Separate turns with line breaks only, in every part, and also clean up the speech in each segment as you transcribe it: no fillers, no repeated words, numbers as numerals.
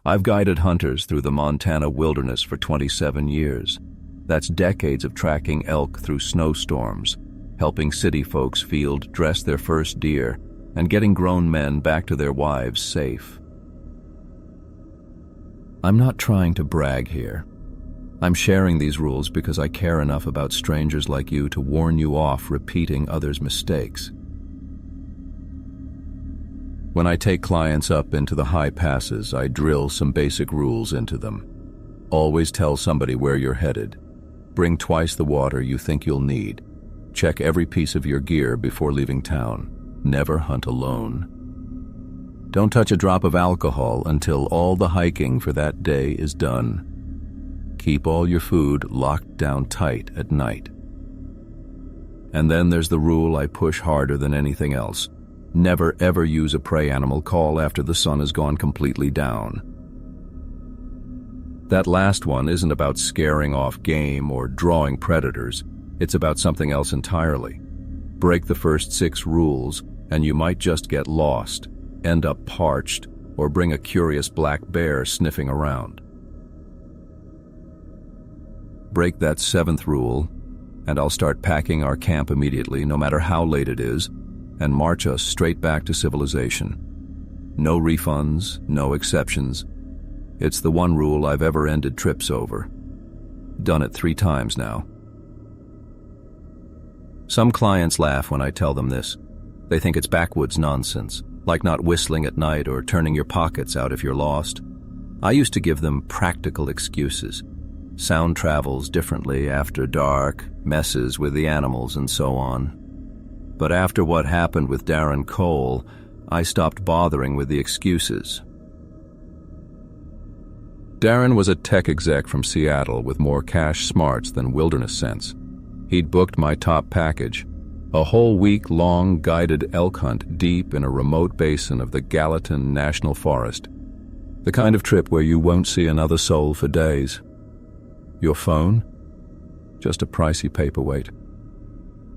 I've guided hunters through the Montana wilderness for 27 years. That's decades of tracking elk through snowstorms, helping city folks field dress their first deer, and getting grown men back to their wives safe. I'm not trying to brag here. I'm sharing these rules because I care enough about strangers like you to warn you off repeating others' mistakes. When I take clients up into the high passes, I drill some basic rules into them. Always tell somebody where you're headed. Bring twice the water you think you'll need. Check every piece of your gear before leaving town. Never hunt alone. Don't touch a drop of alcohol until all the hiking for that day is done. Keep all your food locked down tight at night. And then there's the rule I push harder than anything else. Never ever use a prey animal call after the sun has gone completely down. That last one isn't about scaring off game or drawing predators. It's about something else entirely. Break the first 6 rules, and you might just get lost, end up parched, or bring a curious black bear sniffing around. Break that 7th rule, and I'll start packing our camp immediately, no matter how late it is, and march us straight back to civilization. No refunds, no exceptions. It's the one rule I've ever ended trips over. Done it 3 times now. Some clients laugh when I tell them this. They think it's backwoods nonsense, like not whistling at night or turning your pockets out if you're lost. I used to give them practical excuses. Sound travels differently after dark, messes with the animals, and so on. But after what happened with Darren Cole, I stopped bothering with the excuses. Darren was a tech exec from Seattle with more cash smarts than wilderness sense. He'd booked my top package, a whole week-long guided elk hunt deep in a remote basin of the Gallatin National Forest. The kind of trip where you won't see another soul for days. Your phone? Just a pricey paperweight.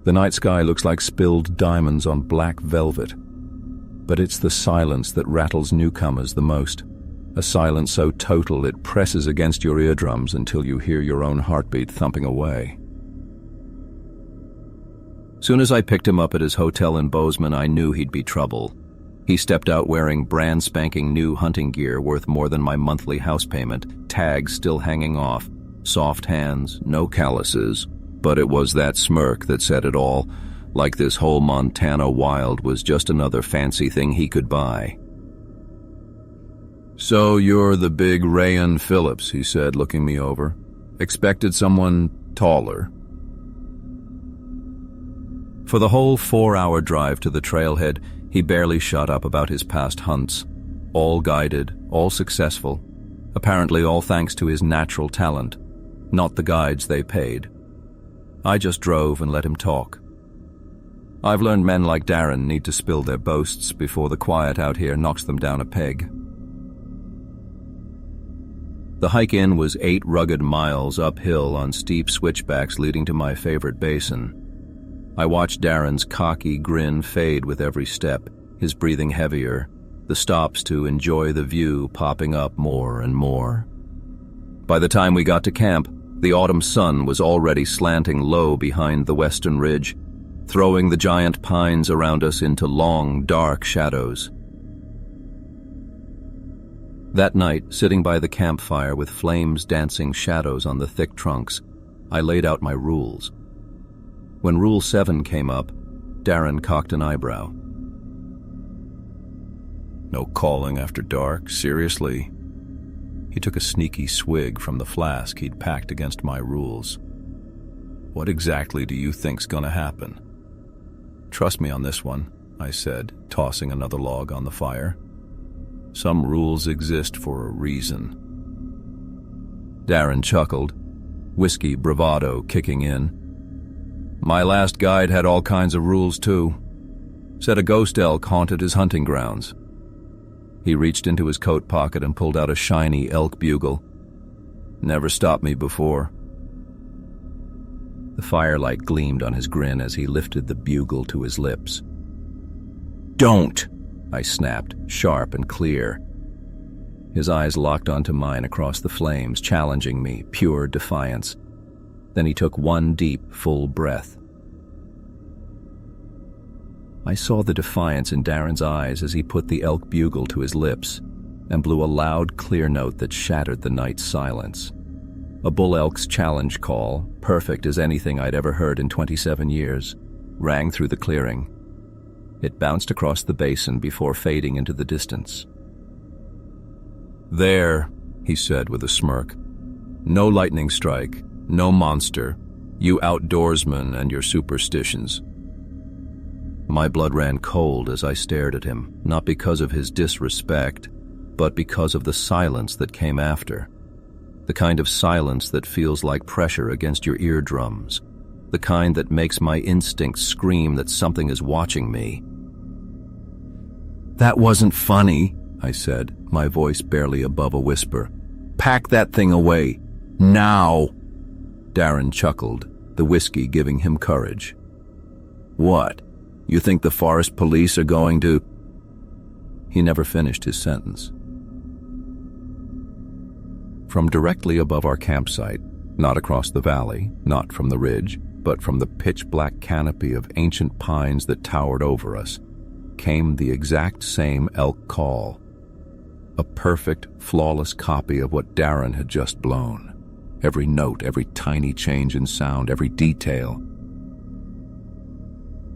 The night sky looks like spilled diamonds on black velvet. But it's the silence that rattles newcomers the most. A silence so total it presses against your eardrums until you hear your own heartbeat thumping away. Soon as I picked him up at his hotel in Bozeman, I knew he'd be trouble. He stepped out wearing brand spanking new hunting gear worth more than my monthly house payment, tags still hanging off, soft hands, no calluses. But it was that smirk that said it all, like this whole Montana wild was just another fancy thing he could buy. "So you're the big Rayan Phillips," he said, looking me over. "Expected someone taller." For the whole 4-hour drive to the trailhead, he barely shut up about his past hunts. All guided, all successful, apparently all thanks to his natural talent, not the guides they paid. I just drove and let him talk. I've learned men like Darren need to spill their boasts before the quiet out here knocks them down a peg. The hike in was 8 rugged miles uphill on steep switchbacks leading to my favorite basin. I watched Darren's cocky grin fade with every step, his breathing heavier, the stops to enjoy the view popping up more and more. By the time we got to camp, the autumn sun was already slanting low behind the western ridge, throwing the giant pines around us into long, dark shadows. That night, sitting by the campfire with flames dancing shadows on the thick trunks, I laid out my rules. When Rule 7 came up, Darren cocked an eyebrow. "No calling after dark, seriously?" He took a sneaky swig from the flask he'd packed against my rules. "What exactly do you think's gonna happen?" "Trust me on this one," I said, tossing another log on the fire. "Some rules exist for a reason." Darren chuckled, whiskey bravado kicking in. "My last guide had all kinds of rules too. Said a ghost elk haunted his hunting grounds." He reached into his coat pocket and pulled out a shiny elk bugle. "Never stopped me before." The firelight gleamed on his grin as he lifted the bugle to his lips. "Don't!" I snapped, sharp and clear. His eyes locked onto mine across the flames, challenging me, pure defiance. Then he took one deep, full breath. I saw the defiance in Darren's eyes as he put the elk bugle to his lips and blew a loud, clear note that shattered the night's silence. A bull elk's challenge call, perfect as anything I'd ever heard in 27 years, rang through the clearing. It bounced across the basin before fading into the distance. "There," he said with a smirk. "No lightning strike, no monster, you outdoorsmen and your superstitions." My blood ran cold as I stared at him, not because of his disrespect, but because of the silence that came after. The kind of silence that feels like pressure against your eardrums. The kind that makes my instincts scream that something is watching me. "That wasn't funny," I said, my voice barely above a whisper. "Pack that thing away. Now!" Darren chuckled, the whiskey giving him courage. "What? You think the forest police are going to—" He never finished his sentence. From directly above our campsite, not across the valley, not from the ridge, but from the pitch-black canopy of ancient pines that towered over us, came the exact same elk call. A perfect, flawless copy of what Darren had just blown. Every note, every tiny change in sound, every detail.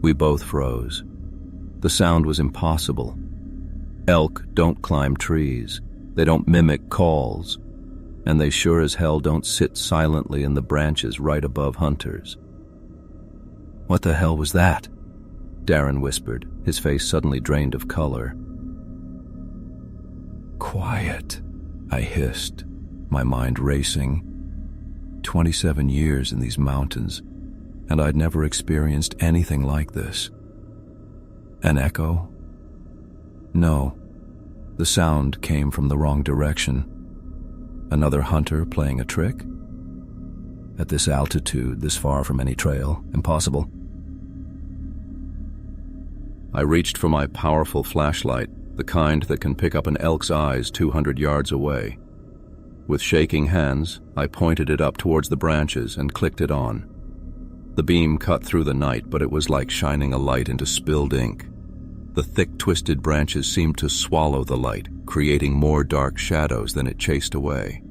We both froze. The sound was impossible. Elk don't climb trees. They don't mimic calls. And they sure as hell don't sit silently in the branches right above hunters. "What the hell was that?" Darren whispered, his face suddenly drained of color. "Quiet," I hissed, my mind racing. 27 years in these mountains, and I'd never experienced anything like this. An echo? No, the sound came from the wrong direction. Another hunter playing a trick? At this altitude, this far from any trail, impossible. I reached for my powerful flashlight, the kind that can pick up an elk's eyes 200 yards away. With shaking hands, I pointed it up towards the branches and clicked it on. The beam cut through the night, but it was like shining a light into spilled ink. The thick, twisted branches seemed to swallow the light, creating more dark shadows than it chased away.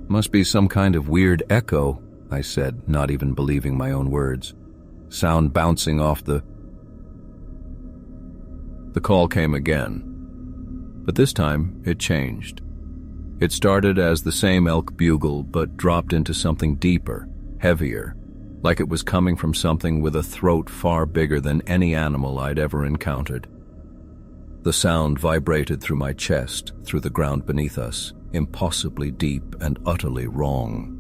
"Must be some kind of weird echo," I said, not even believing my own words. "Sound bouncing off the—" The call came again, but this time it changed. It started as the same elk bugle, but dropped into something deeper, heavier, like it was coming from something with a throat far bigger than any animal I'd ever encountered. The sound vibrated through my chest, through the ground beneath us, impossibly deep and utterly wrong.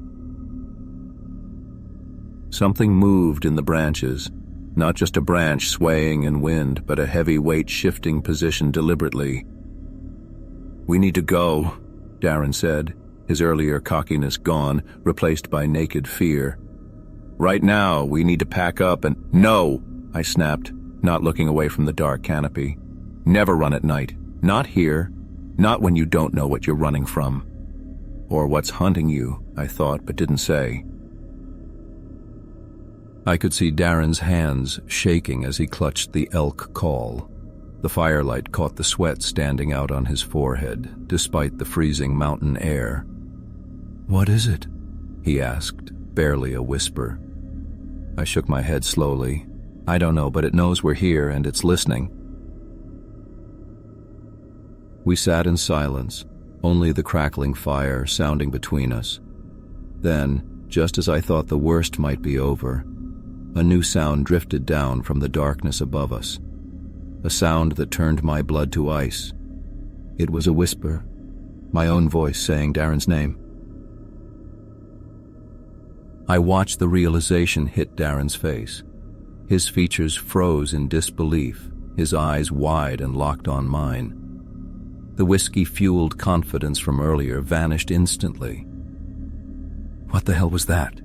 Something moved in the branches, not just a branch swaying in wind, but a heavy weight shifting position deliberately. "We need to go," Darren said, his earlier cockiness gone, replaced by naked fear. "Right now, we need to pack up and—" "No!" I snapped, not looking away from the dark canopy. "Never run at night. Not here. Not when you don't know what you're running from. Or what's hunting you," I thought, but didn't say. I could see Darren's hands shaking as he clutched the elk call. The firelight caught the sweat standing out on his forehead, despite the freezing mountain air. "What is it?" he asked, barely a whisper. I shook my head slowly. "I don't know, but it knows we're here and it's listening." We sat in silence, only the crackling fire sounding between us. Then, just as I thought the worst might be over, a new sound drifted down from the darkness above us. A sound that turned my blood to ice. It was a whisper, my own voice saying Darren's name. I watched the realization hit Darren's face. His features froze in disbelief, his eyes wide and locked on mine. The whiskey-fueled confidence from earlier vanished instantly. "What the hell was that?"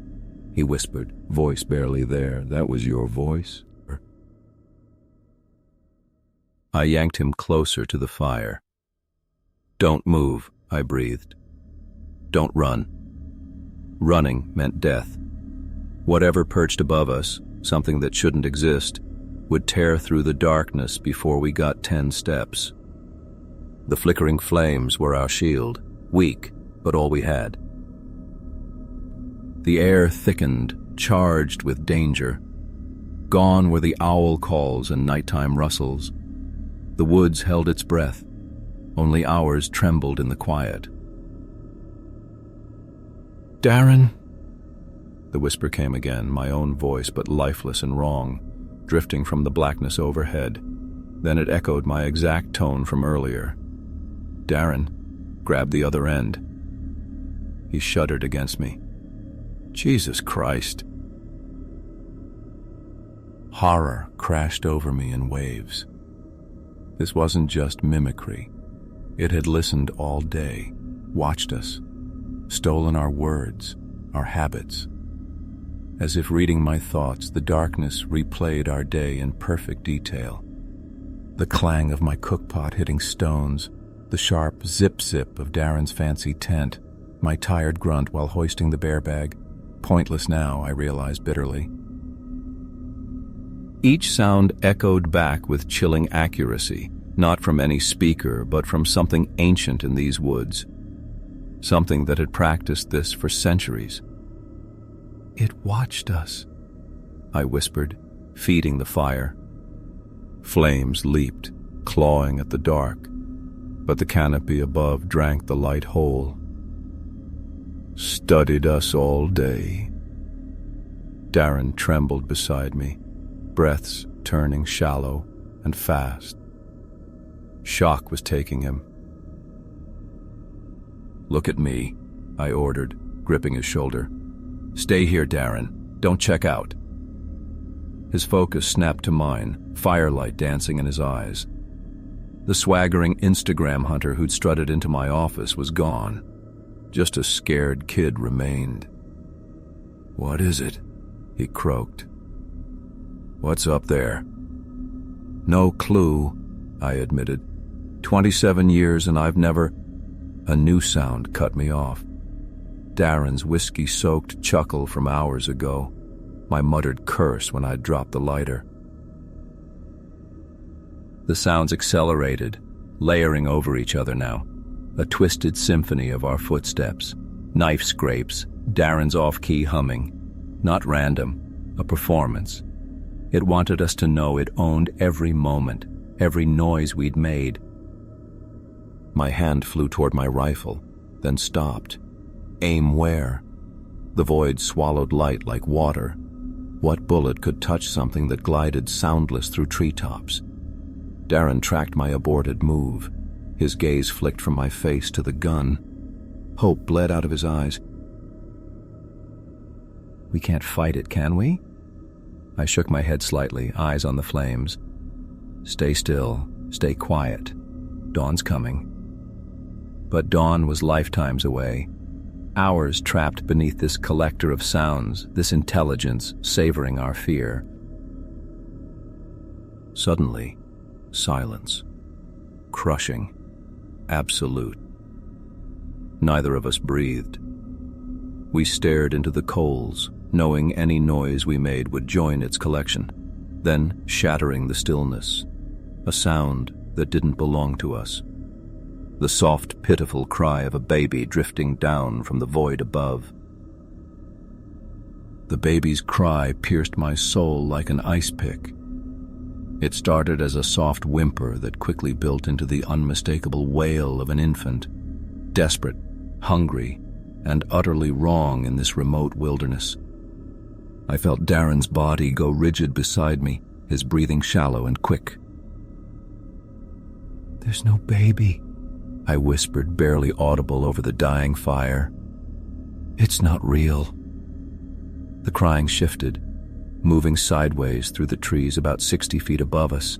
he whispered, voice barely there. "That was your voice?" I yanked him closer to the fire. Don't move, I breathed. Don't run. Running meant death. Whatever perched above us, something that shouldn't exist, would tear through the darkness before we got 10 steps. The flickering flames were our shield, weak, but all we had. The air thickened, charged with danger. Gone were the owl calls and nighttime rustles. The woods held its breath. Only ours trembled in the quiet. "Darren!" The whisper came again, my own voice, but lifeless and wrong, drifting from the blackness overhead. Then it echoed my exact tone from earlier. Darren grabbed the other end. He shuddered against me. Jesus Christ. Horror crashed over me in waves. This wasn't just mimicry. It had listened all day, watched us, stolen our words, our habits. As if reading my thoughts, the darkness replayed our day in perfect detail. The clang of my cookpot hitting stones, the sharp zip-zip of Darren's fancy tent, my tired grunt while hoisting the bear bag. Pointless now, I realized bitterly. Each sound echoed back with chilling accuracy, not from any speaker, but from something ancient in these woods. Something that had practiced this for centuries. It watched us, I whispered, feeding the fire. Flames leaped, clawing at the dark, but the canopy above drank the light whole. Studied us all day. Darren trembled beside me, breaths turning shallow and fast. Shock was taking him. Look at me, I ordered, gripping his shoulder. Stay here, Darren. Don't check out. His focus snapped to mine, firelight dancing in his eyes. The swaggering Instagram hunter who'd strutted into my office was gone. Just a scared kid remained. What is it? He croaked. What's up there? No clue, I admitted. 27 years and I've never... A new sound cut me off. Darren's whiskey-soaked chuckle from hours ago, my muttered curse when I dropped the lighter. The sounds accelerated, layering over each other now, a twisted symphony of our footsteps, knife scrapes, Darren's off-key humming. Not random, a performance. It wanted us to know it owned every moment, every noise we'd made. My hand flew toward my rifle, then stopped. Aim where? The void swallowed light like water. What bullet could touch something that glided soundless through treetops? Darren tracked my aborted move. His gaze flicked from my face to the gun. Hope bled out of his eyes. We can't fight it, can we? I shook my head slightly, eyes on the flames. Stay still, stay quiet. Dawn's coming. But dawn was lifetimes away. Hours trapped beneath this collector of sounds, this intelligence savoring our fear. Suddenly, silence. Crushing. Absolute. Neither of us breathed. We stared into the coals, knowing any noise we made would join its collection, then shattering the stillness. A sound that didn't belong to us. The soft, pitiful cry of a baby drifting down from the void above. The baby's cry pierced my soul like an ice pick. It started as a soft whimper that quickly built into the unmistakable wail of an infant, desperate, hungry, and utterly wrong in this remote wilderness. I felt Darren's body go rigid beside me, his breathing shallow and quick. "There's no baby," I whispered, barely audible over the dying fire. "It's not real." The crying shifted, moving sideways through the trees about 60 feet above us.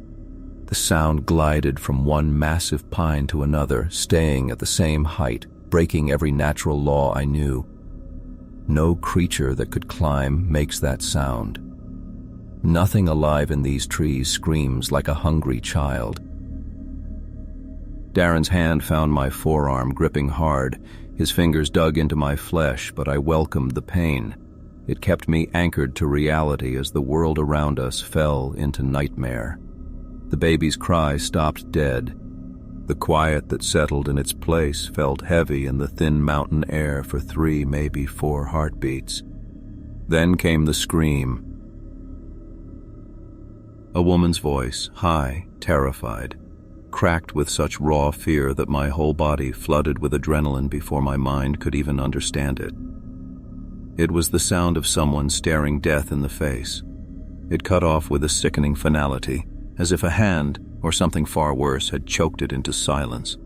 The sound glided from one massive pine to another, staying at the same height, breaking every natural law I knew. No creature that could climb makes that sound. Nothing alive in these trees screams like a hungry child. Darren's hand found my forearm, gripping hard. His fingers dug into my flesh, but I welcomed the pain. It kept me anchored to reality as the world around us fell into nightmare. The baby's cry stopped dead. The quiet that settled in its place felt heavy in the thin mountain air for 3, maybe 4 heartbeats. Then came the scream. A woman's voice, high, terrified, cracked with such raw fear that my whole body flooded with adrenaline before my mind could even understand it. It was the sound of someone staring death in the face. It cut off with a sickening finality, as if a hand, or something far worse, had choked it into silence.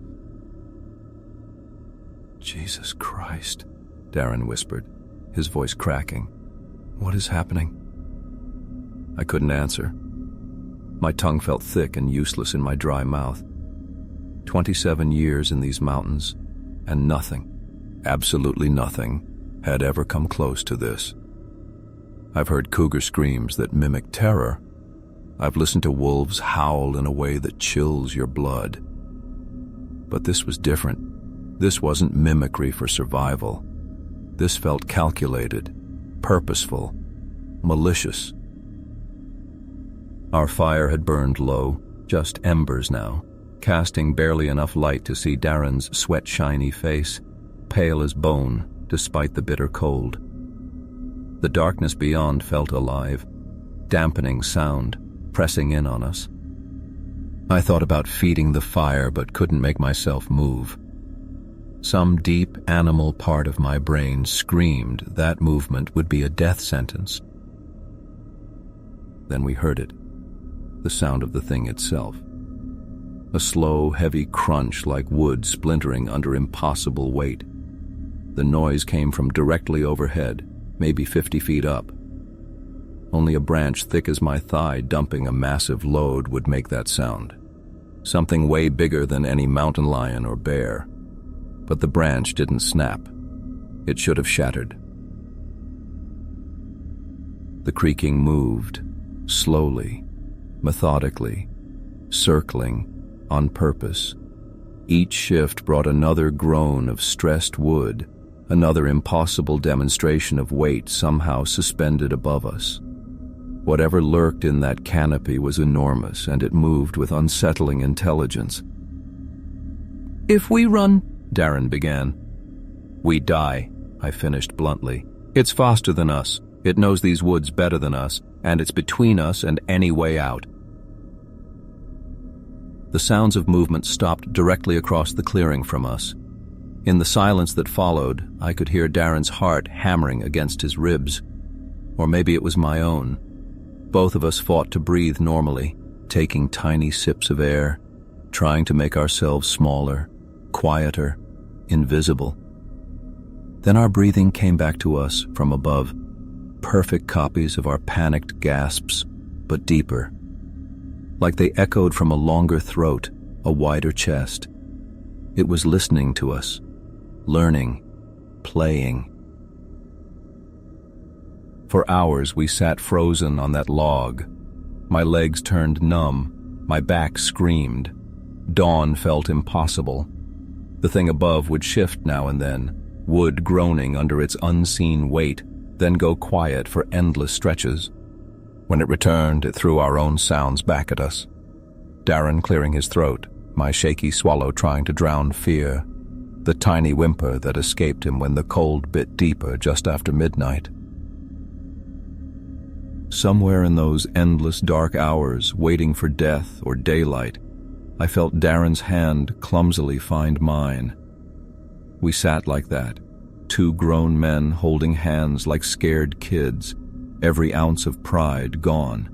"Jesus Christ," Darren whispered, his voice cracking. "What is happening?" I couldn't answer. My tongue felt thick and useless in my dry mouth. 27 years in these mountains, and nothing, absolutely nothing, had ever come close to this. I've heard cougar screams that mimic terror. I've listened to wolves howl in a way that chills your blood. But this was different. This wasn't mimicry for survival. This felt calculated, purposeful, malicious. Our fire had burned low, just embers now, casting barely enough light to see Darren's sweat-shiny face, pale as bone despite the bitter cold. The darkness beyond felt alive, dampening sound, pressing in on us. I thought about feeding the fire but couldn't make myself move. Some deep animal part of my brain screamed that movement would be a death sentence. Then we heard it, the sound of the thing itself. A slow, heavy crunch like wood splintering under impossible weight. The noise came from directly overhead, maybe 50 feet up. Only a branch thick as my thigh dumping a massive load would make that sound. Something way bigger than any mountain lion or bear. But the branch didn't snap. It should have shattered. The creaking moved, slowly, methodically, circling, on purpose. Each shift brought another groan of stressed wood, another impossible demonstration of weight somehow suspended above us. Whatever lurked in that canopy was enormous, and it moved with unsettling intelligence. "If we run," Darren began. "We die," I finished bluntly. "It's faster than us. It knows these woods better than us, and it's between us and any way out." The sounds of movement stopped directly across the clearing from us. In the silence that followed, I could hear Darren's heart hammering against his ribs. Or maybe it was my own. Both of us fought to breathe normally, taking tiny sips of air, trying to make ourselves smaller, quieter, invisible. Then our breathing came back to us from above, perfect copies of our panicked gasps, but deeper. Like they echoed from a longer throat, a wider chest. It was listening to us, learning, playing. For hours we sat frozen on that log. My legs turned numb, my back screamed. Dawn felt impossible. The thing above would shift now and then, wood groaning under its unseen weight, then go quiet for endless stretches. When it returned, it threw our own sounds back at us. Darren clearing his throat, my shaky swallow trying to drown fear, the tiny whimper that escaped him when the cold bit deeper just after midnight. Somewhere in those endless dark hours, waiting for death or daylight, I felt Darren's hand clumsily find mine. We sat like that, 2 grown men holding hands like scared kids, every ounce of pride gone.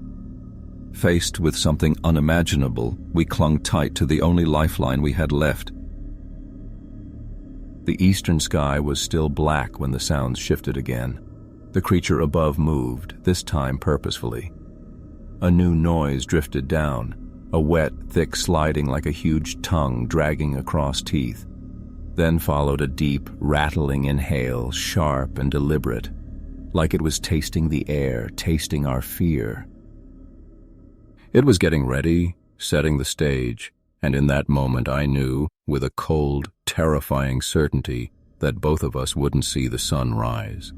Faced with something unimaginable, we clung tight to the only lifeline we had left. The eastern sky was still black when the sounds shifted again. The creature above moved, this time purposefully. A new noise drifted down, a wet, thick sliding like a huge tongue dragging across teeth. Then followed a deep, rattling inhale, sharp and deliberate, like it was tasting the air, tasting our fear. It was getting ready, setting the stage, And in that moment I knew, with a cold, terrifying certainty, that both of us wouldn't see the sun rise.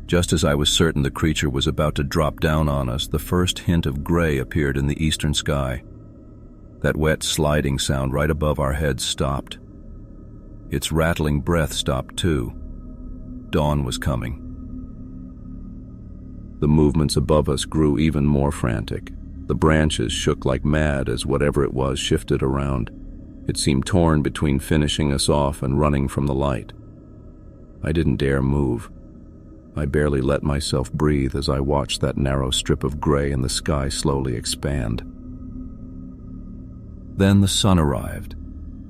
Just as I was certain the creature was about to drop down on us, the first hint of gray appeared in the eastern sky. That wet sliding sound right above our heads stopped. Its rattling breath stopped too. Dawn was coming. The movements above us grew even more frantic. The branches shook like mad as whatever it was shifted around. It seemed torn between finishing us off and running from the light. I didn't dare move. I barely let myself breathe as I watched that narrow strip of gray in the sky slowly expand. Then the sun arrived.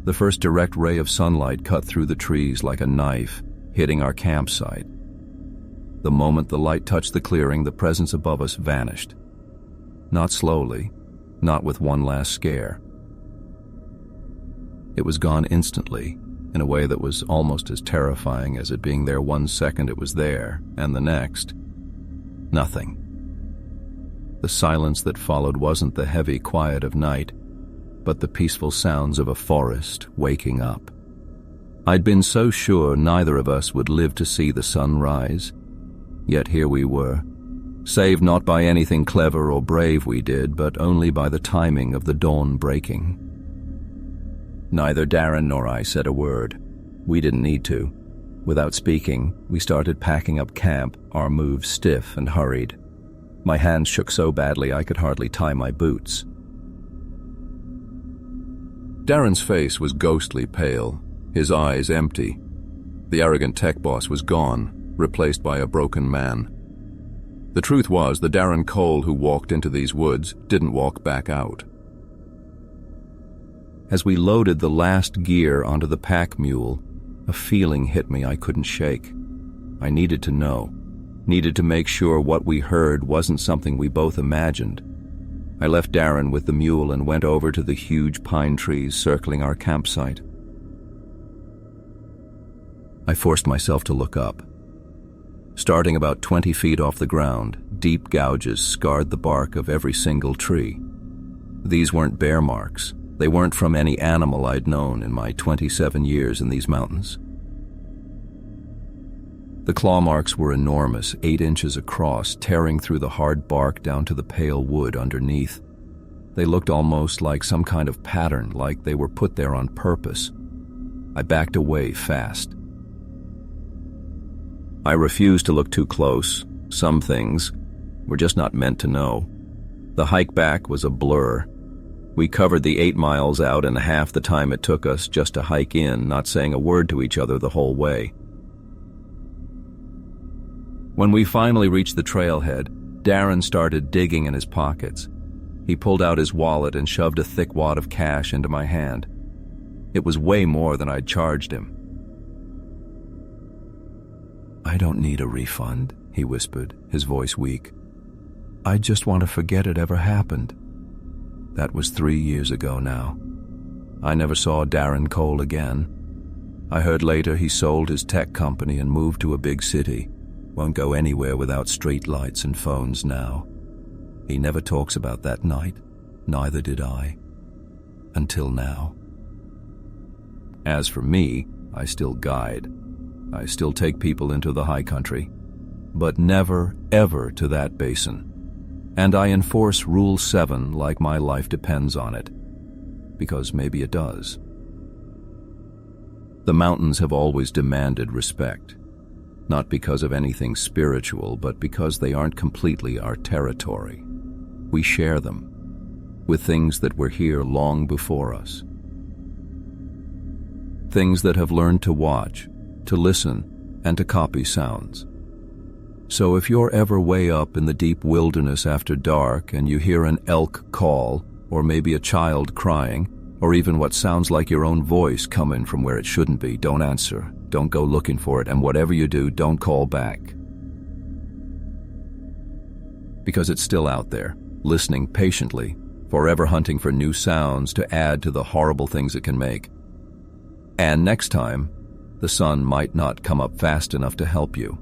The first direct ray of sunlight cut through the trees like a knife, hitting our campsite. The moment the light touched the clearing, the presence above us vanished. Not slowly, not with one last scare. It was gone instantly, in a way that was almost as terrifying as it being there 1 second it was there, and the next, nothing. The silence that followed wasn't the heavy quiet of night, but the peaceful sounds of a forest waking up. I'd been so sure neither of us would live to see the sun rise, yet here we were, saved not by anything clever or brave we did, but only by the timing of the dawn breaking. Neither Darren nor I said a word. We didn't need to. Without speaking, we started packing up camp, our moves stiff and hurried. My hands shook so badly I could hardly tie my boots. Darren's face was ghostly pale, his eyes empty. The arrogant tech boss was gone, replaced by a broken man. The truth was, the Darren Cole who walked into these woods didn't walk back out. As we loaded the last gear onto the pack mule, a feeling hit me I couldn't shake. I needed to know, needed to make sure what we heard wasn't something we both imagined. I left Darren with the mule and went over to the huge pine trees circling our campsite. I forced myself to look up. Starting about 20 feet off the ground, deep gouges scarred the bark of every single tree. These weren't bear marks. They weren't from any animal I'd known in my 27 years in these mountains. The claw marks were enormous, 8 inches across, tearing through the hard bark down to the pale wood underneath. They looked almost like some kind of pattern, like they were put there on purpose. I backed away fast. I refused to look too close. Some things were just not meant to know. The hike back was a blur. We covered the 8 miles out in half the time it took us just to hike in, not saying a word to each other the whole way. When we finally reached the trailhead, Darren started digging in his pockets. He pulled out his wallet and shoved a thick wad of cash into my hand. It was way more than I'd charged him. "I don't need a refund," he whispered, his voice weak. "I just want to forget it ever happened." That was 3 years ago now. I never saw Darren Cole again. I heard later he sold his tech company and moved to a big city. Won't go anywhere without street lights and phones now. He never talks about that night. Neither did I. Until now. As for me, I still guide. I still take people into the high country, but never, ever to that basin. And I enforce Rule 7 like my life depends on it, because maybe it does. The mountains have always demanded respect, not because of anything spiritual, but because they aren't completely our territory. We share them with things that were here long before us. Things that have learned to watch, to listen, and to copy sounds. So if you're ever way up in the deep wilderness after dark and you hear an elk call, or maybe a child crying, or even what sounds like your own voice coming from where it shouldn't be, don't answer, don't go looking for it, and whatever you do, don't call back. Because it's still out there, listening patiently, forever hunting for new sounds to add to the horrible things it can make. And next time, the sun might not come up fast enough to help you.